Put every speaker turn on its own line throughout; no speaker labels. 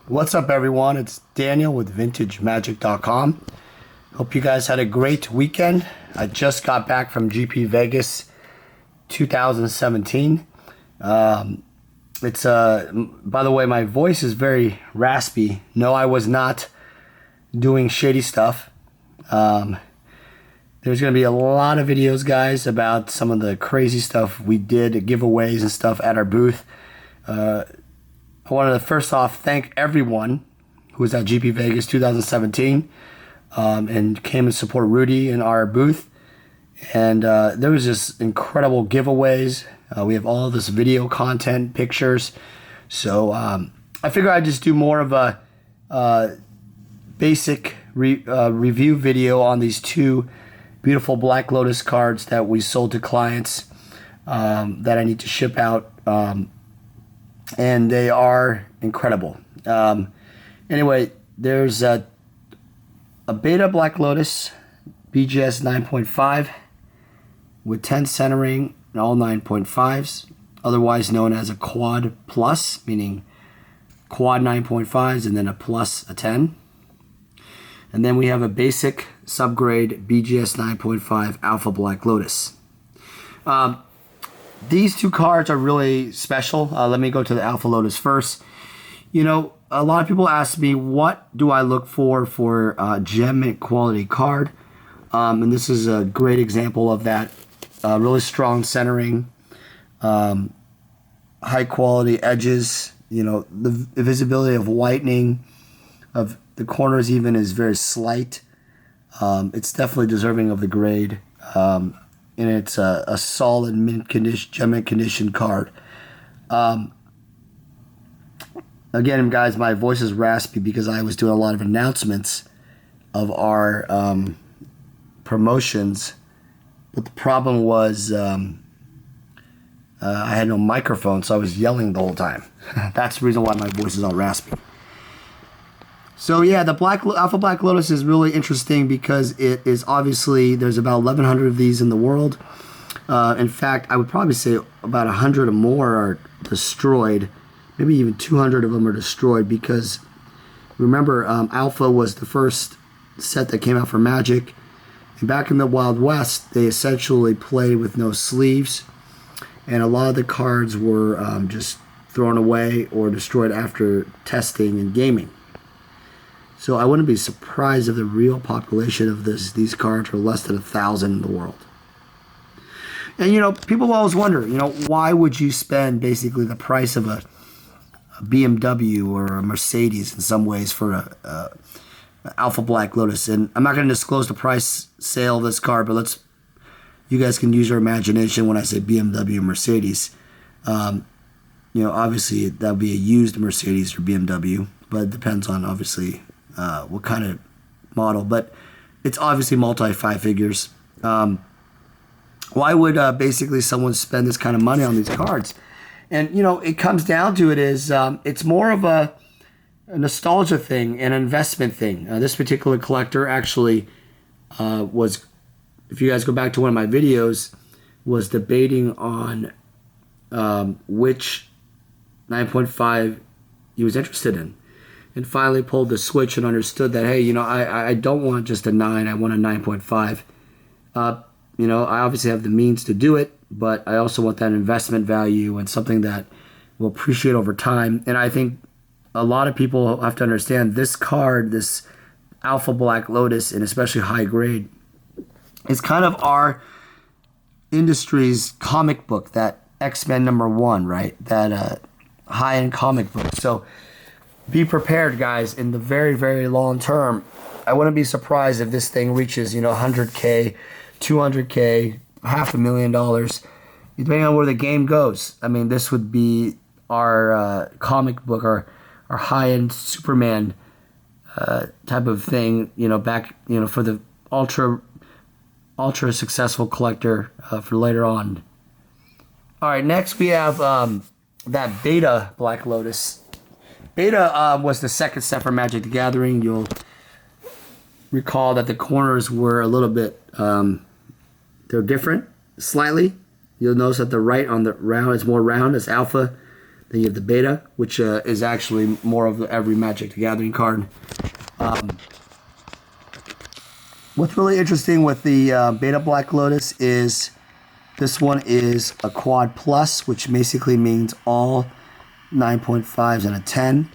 What's up, everyone? It's Daniel with VintageMagic.com. Hope you guys had a great weekend. I just got back from GP Vegas 2017. By the way, my voice is very raspy. No, I was not doing shady stuff. There's going to be a lot of videos, guys, about some of the crazy stuff we did, giveaways and stuff at our booth. I wanted to first off thank everyone who was at GP Vegas 2017 and came and support Rudy in our booth. And there was just incredible giveaways. We have all of this video content, pictures. So I figured I'd just do more of a basic review video on these two beautiful Black Lotus cards that we sold to clients that I need to ship out. And they are incredible. Anyway, there's a beta Black Lotus BGS 9.5 with 10 centering and all 9.5s, otherwise known as a quad plus, meaning quad 9.5s and then a plus a 10. And then we have a basic subgrade BGS 9.5 Alpha Black Lotus. These two cards are really special. Let me go to the Alpha Lotus first. You know, a lot of people ask me, what do I look for a gem mint quality card? And this is a great example of that. Really strong centering, high quality edges. You know, the visibility of whitening of the corners even is very slight. It's definitely deserving of the grade. And it's a solid mint condition, gem mint condition card. Again, guys, my voice is raspy because I was doing a lot of announcements of our promotions, but the problem was I had no microphone, so I was yelling the whole time. That's the reason why my voice is all raspy. So yeah, the Alpha Black Lotus is really interesting because it is obviously, there's about 1,100 of these in the world. In fact, I would probably say about 100 or more are destroyed. Maybe even 200 of them are destroyed because, remember, Alpha was the first set that came out for Magic. And back in the Wild West, they essentially played with no sleeves. And a lot of the cards were just thrown away or destroyed after testing and gaming. So I wouldn't be surprised if the real population of these cards are less than 1,000 in the world. And, you know, people always wonder, you know, why would you spend basically the price of a BMW or a Mercedes in some ways for a Alpha Black Lotus? And I'm not going to disclose the price sale of this card, but you guys can use your imagination when I say BMW or Mercedes. You know, obviously that would be a used Mercedes or BMW, but it depends on obviously what kind of model, but it's obviously multi-five figures. Why would basically someone spend this kind of money on these cards? And, you know, it comes down to it's more of a nostalgia thing, an investment thing. This particular collector actually was, if you guys go back to one of my videos, was debating on which 9.5 he was interested in. And finally pulled the switch and understood that, hey, you know, I don't want just a 9, I want a 9.5. You know, I obviously have the means to do it, but I also want that investment value and something that will appreciate over time. And I think a lot of people have to understand this card, this Alpha Black Lotus, and especially high grade, is kind of our industry's comic book, that X-Men #1, right? That high-end comic book. So be prepared, guys, in the very, very long term. I wouldn't be surprised if this thing reaches, you know, 100K, 200K, $500,000, depending on where the game goes. I mean, this would be our comic book, our high-end Superman type of thing, you know, back, you know, for the ultra successful collector for later on. All right, next we have that Beta Black Lotus. Beta was the second set for Magic the Gathering. You'll recall that the corners were a little bit, they're different slightly. You'll notice that the right on the round is more round as Alpha. Then you have the Beta, which is actually more of every Magic the Gathering card. What's really interesting with the Beta Black Lotus is this one is a Quad Plus, which basically means all 9.5s and a 10.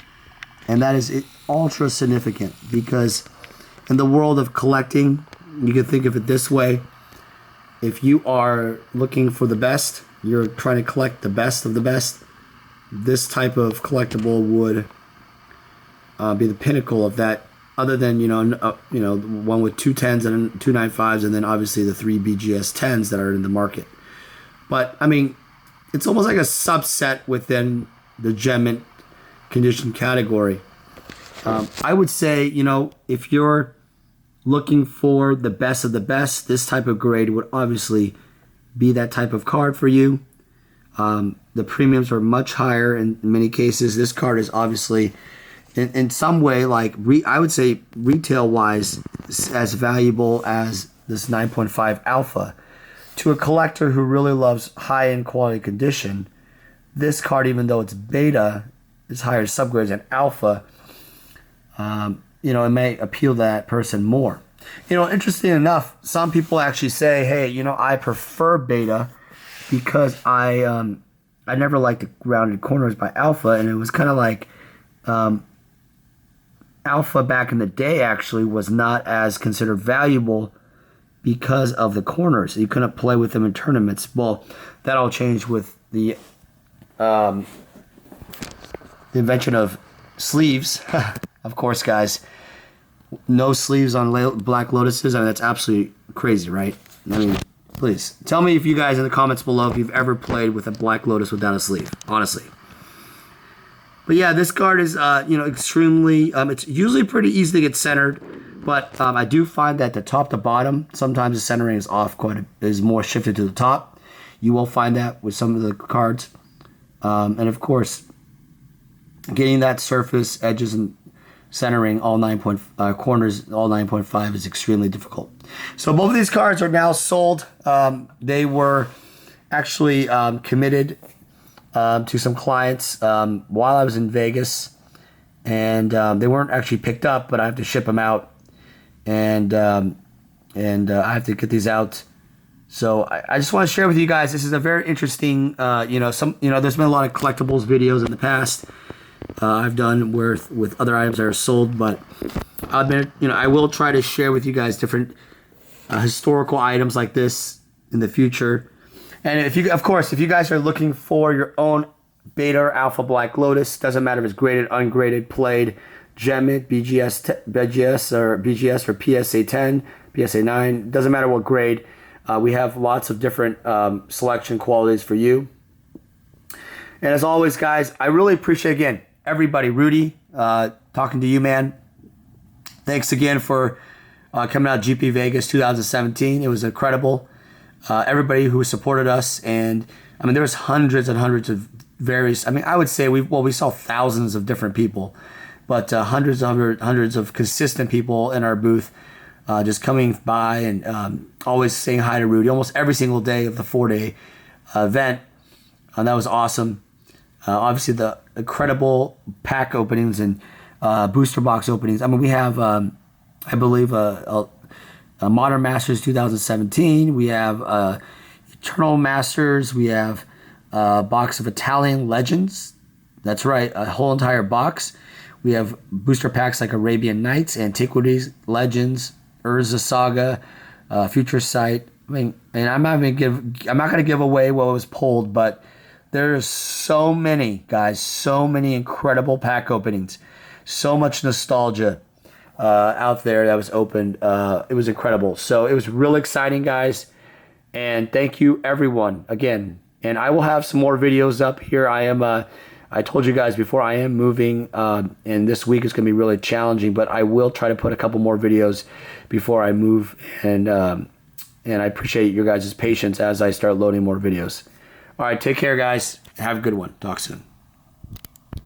And that is ultra significant because in the world of collecting, you can think of it this way. If you are looking for the best, you're trying to collect the best of the best, this type of collectible would be the pinnacle of that. Other than one with 2 10s and 2 9.5s, and then obviously the 3 BGS 10s that are in the market. But I mean, it's almost like a subset within the gem mint condition category. I would say, if you're looking for the best of the best, this type of grade would obviously be that type of card for you. The premiums are much higher in many cases. This card is obviously in some way, like I would say retail wise, as valuable as this 9.5 alpha. To a collector who really loves high end quality condition, this card, even though it's beta, is higher subgrades than alpha. It may appeal to that person more. Interesting enough, some people actually say, hey, I prefer beta because I never liked the rounded corners by alpha, and it was kind of like alpha back in the day actually was not as considered valuable because of the corners. You couldn't play with them in tournaments. Well, that all changed with the invention of sleeves. Of course, guys, no sleeves on Black Lotuses. I mean, that's absolutely crazy, right? I mean, please tell me if you guys in the comments below if you've ever played with a Black Lotus without a sleeve, honestly. But yeah, this card is, extremely, it's usually pretty easy to get centered, but I do find that the top to bottom, sometimes the centering is off is more shifted to the top. You will find that with some of the cards. And of course, getting that surface, edges, and centering all 9 corners, all 9.5 is extremely difficult. So both of these cards are now sold. They were actually committed to some clients while I was in Vegas, and they weren't actually picked up, but I have to ship them out, and I have to get these out. So I just want to share with you guys. This is a very interesting. There's been a lot of collectibles videos in the past I've done with other items that are sold, but I will try to share with you guys different historical items like this in the future. And if you guys are looking for your own Beta or Alpha Black Lotus, doesn't matter if it's graded, ungraded, played, gem mint, BGS or PSA 10, PSA 9, doesn't matter what grade. We have lots of different selection qualities for you. And as always, guys, I really appreciate, again, everybody. Rudy, talking to you, man. Thanks again for coming out GP Vegas 2017. It was incredible. Everybody who supported us, and I mean, there was hundreds and hundreds of various. I mean, I would say we saw thousands of different people, but hundreds of consistent people in our booth, just coming by and always saying hi to Rudy almost every single day of the 4-day event, and that was awesome. Obviously, the incredible pack openings and booster box openings. I mean, we have, I believe, a Modern Masters 2017. We have Eternal Masters. We have a box of Italian Legends. That's right, a whole entire box. We have booster packs like Arabian Nights, Antiquities, Legends, Urza Saga, Future Sight. I mean, and I'm not going to give away what was pulled, but there's so many, guys, so many incredible pack openings, so much nostalgia out there that was opened. It was incredible. So it was real exciting, guys. And thank you, everyone, again. And I will have some more videos up here. I told you guys before, I am moving, and this week is going to be really challenging, but I will try to put a couple more videos before I move. And I appreciate your guys' patience as I start loading more videos. All right, take care, guys. Have a good one. Talk soon.